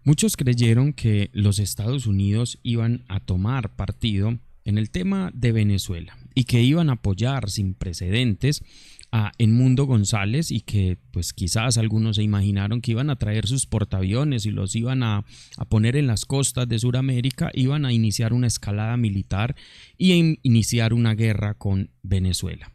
Muchos creyeron que los Estados Unidos iban a tomar partido en el tema de Venezuela y que iban a apoyar sin precedentes a Edmundo González y que pues quizás algunos se imaginaron que iban a traer sus portaaviones y los iban a poner en las costas de Sudamérica, iban a iniciar una escalada militar y iniciar una guerra con Venezuela.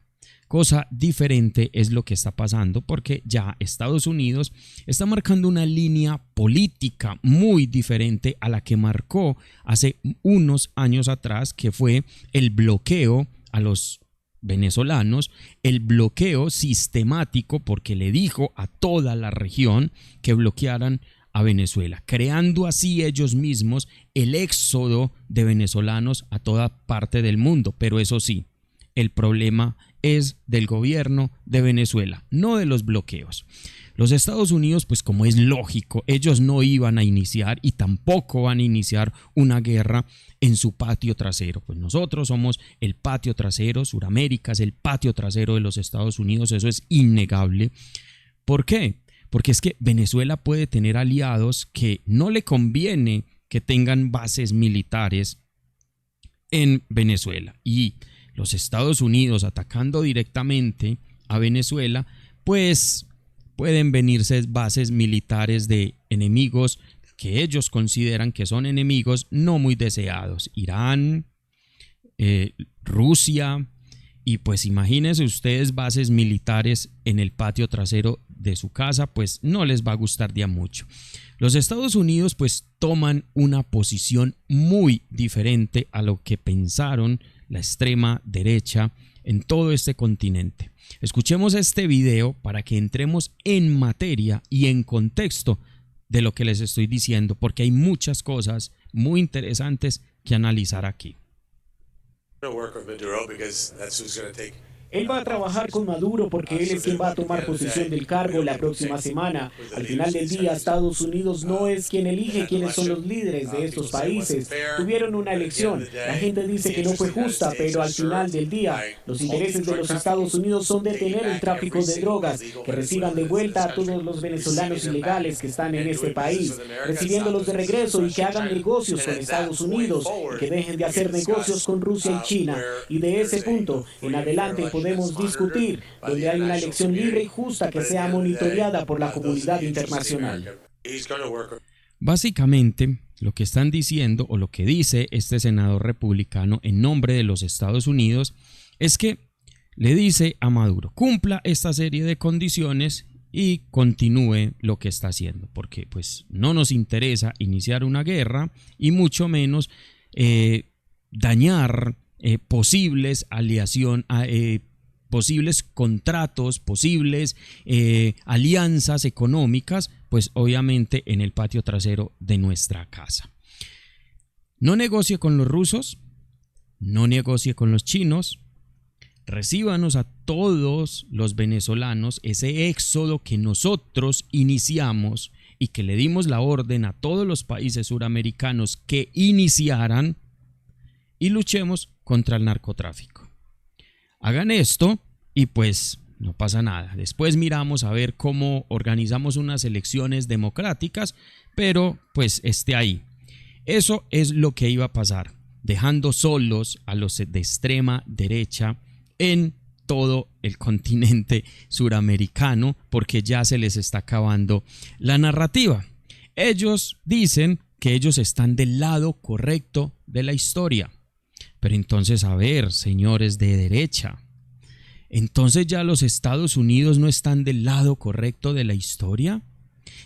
Cosa diferente es lo que está pasando porque ya Estados Unidos está marcando una línea política muy diferente a la que marcó hace unos años atrás, que fue el bloqueo a los venezolanos, el bloqueo sistemático, porque le dijo a toda la región que bloquearan a Venezuela, creando así ellos mismos el éxodo de venezolanos a toda parte del mundo. Pero eso sí, el problema es del gobierno de Venezuela, no de los bloqueos. Los Estados Unidos, pues como es lógico, ellos no iban a iniciar y tampoco van a iniciar una guerra en su patio trasero. Pues nosotros somos el patio trasero, Suramérica es el patio trasero de los Estados Unidos, eso es innegable. ¿Por qué? Porque es que Venezuela puede tener aliados que no le conviene que tengan bases militares en Venezuela, y los Estados Unidos atacando directamente a Venezuela, pues pueden venirse bases militares de enemigos que ellos consideran que son enemigos no muy deseados. Irán, Rusia, y pues imagínense ustedes bases militares en el patio trasero de su casa, pues no les va a gustar de a mucho. Los Estados Unidos pues toman una posición muy diferente a lo que pensaron la extrema derecha en todo este continente. Escuchemos este video para que entremos en materia y en contexto de lo que les estoy diciendo, porque hay muchas cosas muy interesantes que analizar aquí. Él va a trabajar con Maduro porque él es quien va a tomar posesión del cargo la próxima semana. Al final del día, Estados Unidos no es quien elige quiénes son los líderes de estos países. Tuvieron una elección. La gente dice que no fue justa, pero al final del día, los intereses de los Estados Unidos son detener el tráfico de drogas, que reciban de vuelta a todos los venezolanos ilegales que están en este país, recibiéndolos de regreso y que hagan negocios con Estados Unidos y que dejen de hacer negocios con Rusia y China. Y de ese punto en adelante podemos discutir donde hay una elección libre y justa que sea monitoreada por la comunidad internacional. Básicamente, lo que están diciendo o lo que dice este senador republicano en nombre de los Estados Unidos es que le dice a Maduro: cumpla esta serie de condiciones y continúe lo que está haciendo, porque pues no nos interesa iniciar una guerra y mucho menos dañar posibles posibles contratos, posibles alianzas económicas, pues obviamente en el patio trasero de nuestra casa. No negocie con los rusos, no negocie con los chinos, recíbanos a todos los venezolanos, ese éxodo que nosotros iniciamos y que le dimos la orden a todos los países suramericanos que iniciaran, y luchemos contra el narcotráfico. Hagan esto y pues no pasa nada. Después miramos a ver cómo organizamos unas elecciones democráticas, pero pues esté ahí. Eso es lo que iba a pasar, dejando solos a los de extrema derecha en todo el continente suramericano, porque ya se les está acabando la narrativa. Ellos dicen que ellos están del lado correcto de la historia. Pero entonces, a ver, señores de derecha, entonces ya los Estados Unidos no están del lado correcto de la historia.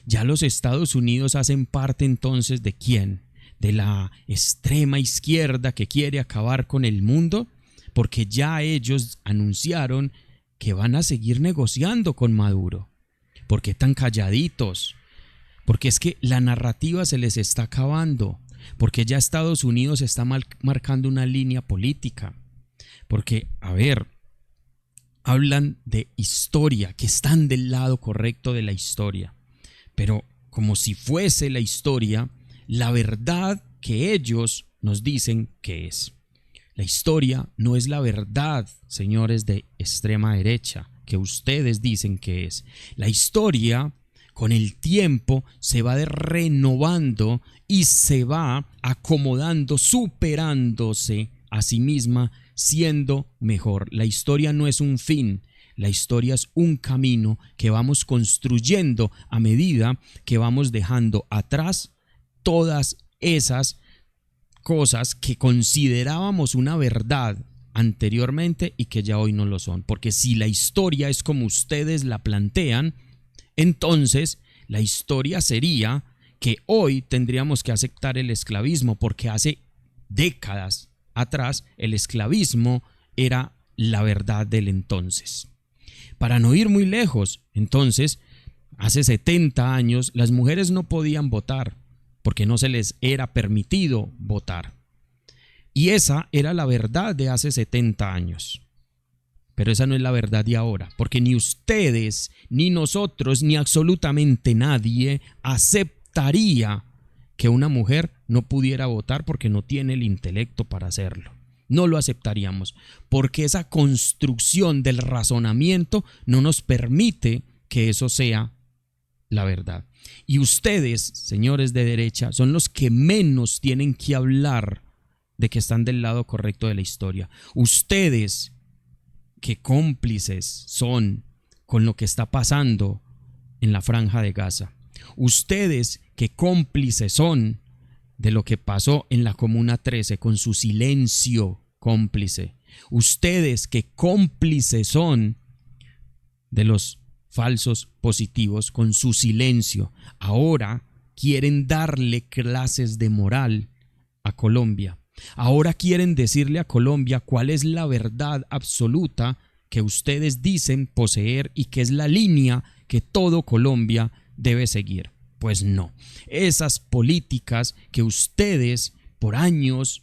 Ya los Estados Unidos hacen parte entonces ¿de quién? De la extrema izquierda que quiere acabar con el mundo, porque ya ellos anunciaron que van a seguir negociando con Maduro. ¿Por qué tan calladitos? Porque es que la narrativa se les está acabando. Porque ya Estados Unidos está marcando una línea política. Porque, a ver, hablan de historia, que están del lado correcto de la historia. Pero como si fuese la historia, la verdad que ellos nos dicen que es. La historia no es la verdad, señores de extrema derecha, que ustedes dicen que es. La historia, con el tiempo se va renovando y se va acomodando, superándose a sí misma, siendo mejor. La historia no es un fin, la historia es un camino que vamos construyendo a medida que vamos dejando atrás todas esas cosas que considerábamos una verdad anteriormente y que ya hoy no lo son. Porque si la historia es como ustedes la plantean, entonces la historia sería que hoy tendríamos que aceptar el esclavismo, porque hace décadas atrás el esclavismo era la verdad del entonces. Para no ir muy lejos, entonces, hace 70 años las mujeres no podían votar porque no se les era permitido votar. Y esa era la verdad de hace 70 años. Pero esa no es la verdad de ahora, porque ni ustedes, ni nosotros, ni absolutamente nadie aceptaría que una mujer no pudiera votar porque no tiene el intelecto para hacerlo. No lo aceptaríamos, porque esa construcción del razonamiento no nos permite que eso sea la verdad. Y ustedes, señores de derecha, son los que menos tienen que hablar de que están del lado correcto de la historia. Ustedes, que cómplices son con lo que está pasando en la Franja de Gaza. Ustedes, que cómplices son de lo que pasó en la Comuna 13 con su silencio cómplice. Ustedes, que cómplices son de los falsos positivos con su silencio, ahora quieren darle clases de moral a Colombia. Ahora quieren decirle a Colombia cuál es la verdad absoluta que ustedes dicen poseer y que es la línea que todo Colombia debe seguir. Pues no, esas políticas que ustedes por años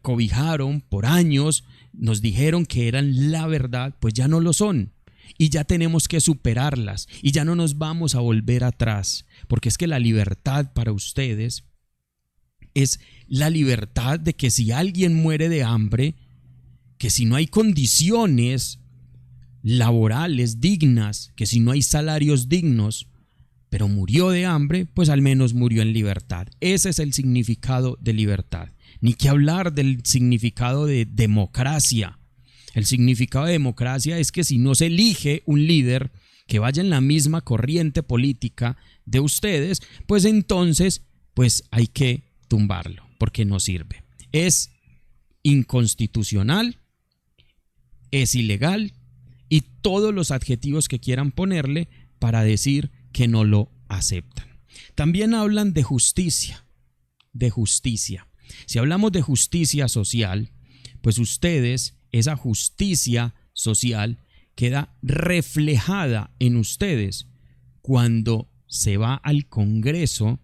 cobijaron, por años nos dijeron que eran la verdad, pues ya no lo son. Y ya tenemos que superarlas y ya no nos vamos a volver atrás, porque es que la libertad para ustedes es la libertad de que si alguien muere de hambre, que si no hay condiciones laborales dignas, que si no hay salarios dignos, pero murió de hambre, pues al menos murió en libertad. Ese es el significado de libertad. Ni que hablar del significado de democracia. El significado de democracia es que si no se elige un líder que vaya en la misma corriente política de ustedes, pues entonces pues hay que tumbarlo, porque no sirve. Es inconstitucional, es ilegal y todos los adjetivos que quieran ponerle para decir que no lo aceptan. También hablan de justicia, de justicia. Si hablamos de justicia social, pues ustedes, esa justicia social queda reflejada en ustedes cuando se va al Congreso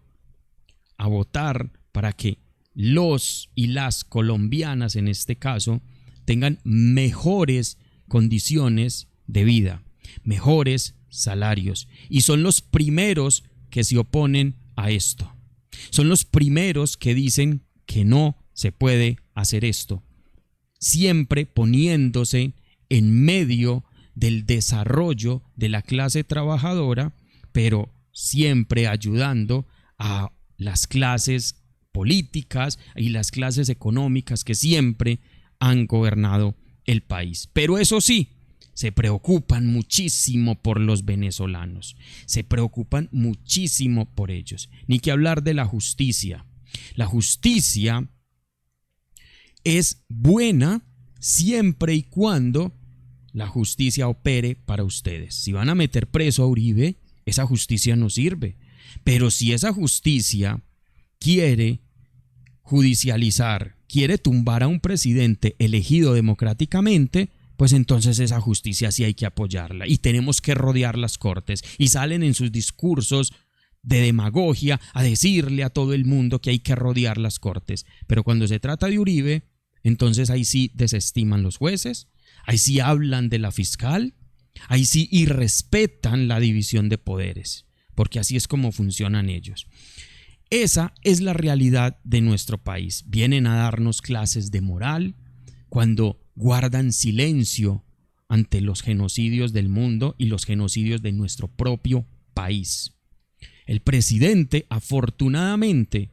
a votar para que los y las colombianas, en este caso, tengan mejores condiciones de vida, mejores salarios. Y son los primeros que se oponen a esto. Son los primeros que dicen que no se puede hacer esto. Siempre poniéndose en medio del desarrollo de la clase trabajadora, pero siempre ayudando a las clases políticas y las clases económicas que siempre han gobernado el país. Pero eso sí, se preocupan muchísimo por los venezolanos, se preocupan muchísimo por ellos. Ni que hablar de la justicia. La justicia es buena siempre y cuando la justicia opere para ustedes. Si van a meter preso a Uribe, esa justicia no sirve. Pero si esa justicia quiere judicializar, quiere tumbar a un presidente elegido democráticamente, pues entonces esa justicia sí hay que apoyarla y tenemos que rodear las cortes. Y salen en sus discursos de demagogia a decirle a todo el mundo que hay que rodear las cortes. Pero cuando se trata de Uribe, entonces ahí sí desestiman los jueces, ahí sí hablan de la fiscal, ahí sí irrespetan la división de poderes, porque así es como funcionan ellos. Esa es la realidad de nuestro país. Vienen a darnos clases de moral cuando guardan silencio ante los genocidios del mundo y los genocidios de nuestro propio país. país. El presidente, afortunadamente,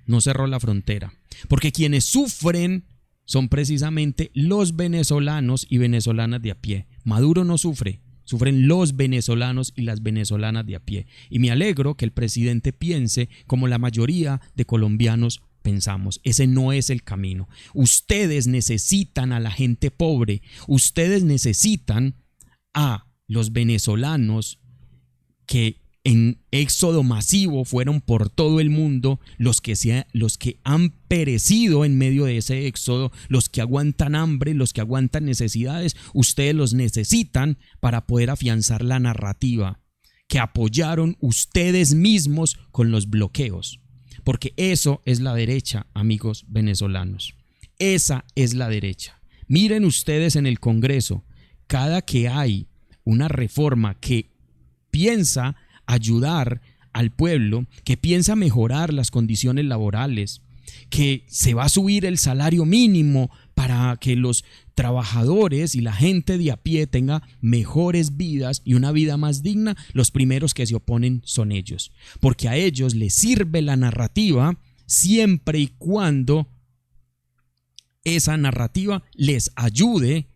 no cerró la frontera, porque quienes sufren son precisamente los venezolanos y venezolanas de a pie. Maduro no sufre, sufren los venezolanos y las venezolanas de a pie. Y me alegro que el presidente piense como la mayoría de colombianos pensamos. Ese no es el camino. Ustedes necesitan a la gente pobre, ustedes necesitan a los venezolanos que en éxodo masivo fueron por todo el mundo, los que han perecido en medio de ese éxodo, los que aguantan hambre, los que aguantan necesidades. Ustedes los necesitan para poder afianzar la narrativa que apoyaron ustedes mismos con los bloqueos, porque eso es la derecha, amigos venezolanos. Esa es la derecha. Miren ustedes en el Congreso, cada que hay una reforma que piensa ayudar al pueblo, que piensa mejorar las condiciones laborales, que se va a subir el salario mínimo para que los trabajadores y la gente de a pie tenga mejores vidas y una vida más digna, los primeros que se oponen son ellos, porque a ellos les sirve la narrativa siempre y cuando esa narrativa les ayude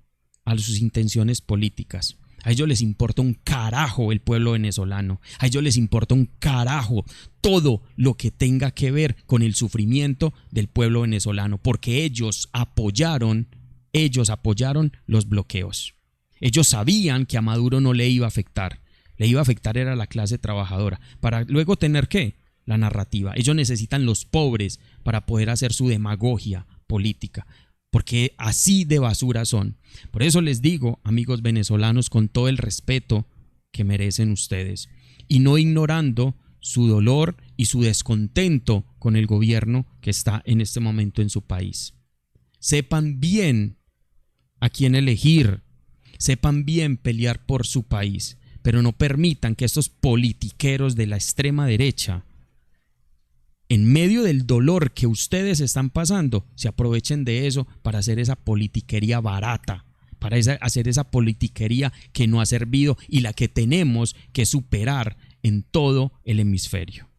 a sus intenciones políticas. A ellos les importa un carajo el pueblo venezolano, a ellos les importa un carajo todo lo que tenga que ver con el sufrimiento del pueblo venezolano, porque ellos apoyaron los bloqueos. Ellos sabían que a Maduro no le iba a afectar era la clase trabajadora, para luego tener ¿qué? La narrativa. Ellos necesitan los pobres para poder hacer su demagogia política, porque así de basura son. Por eso les digo, amigos venezolanos, con todo el respeto que merecen ustedes, y no ignorando su dolor y su descontento con el gobierno que está en este momento en su país. Sepan bien a quién elegir, sepan bien pelear por su país, pero no permitan que estos politiqueros de la extrema derecha, en medio del dolor que ustedes están pasando, se aprovechen de eso para hacer esa politiquería barata, para hacer esa politiquería que no ha servido y la que tenemos que superar en todo el hemisferio.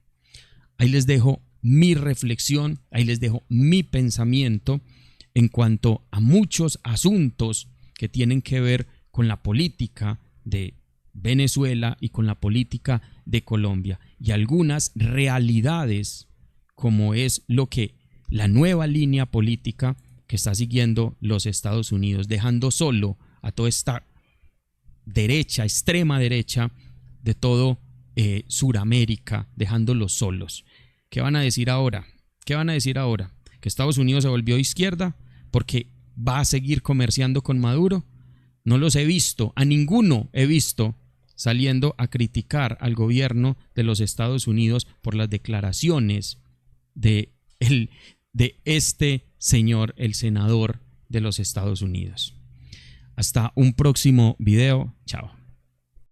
Ahí les dejo mi reflexión, ahí les dejo mi pensamiento en cuanto a muchos asuntos que tienen que ver con la política de Venezuela y con la política de Colombia, y algunas realidades como es lo que la nueva línea política que está siguiendo los Estados Unidos, dejando solo a toda esta derecha, extrema derecha de todo Suramérica, dejándolos solos. ¿Qué van a decir ahora? ¿Qué van a decir ahora? ¿Que Estados Unidos se volvió izquierda porque va a seguir comerciando con Maduro? No los he visto, a ninguno he visto saliendo a criticar al gobierno de los Estados Unidos por las declaraciones de este señor, el senador de los Estados Unidos. Hasta un próximo video. Chao.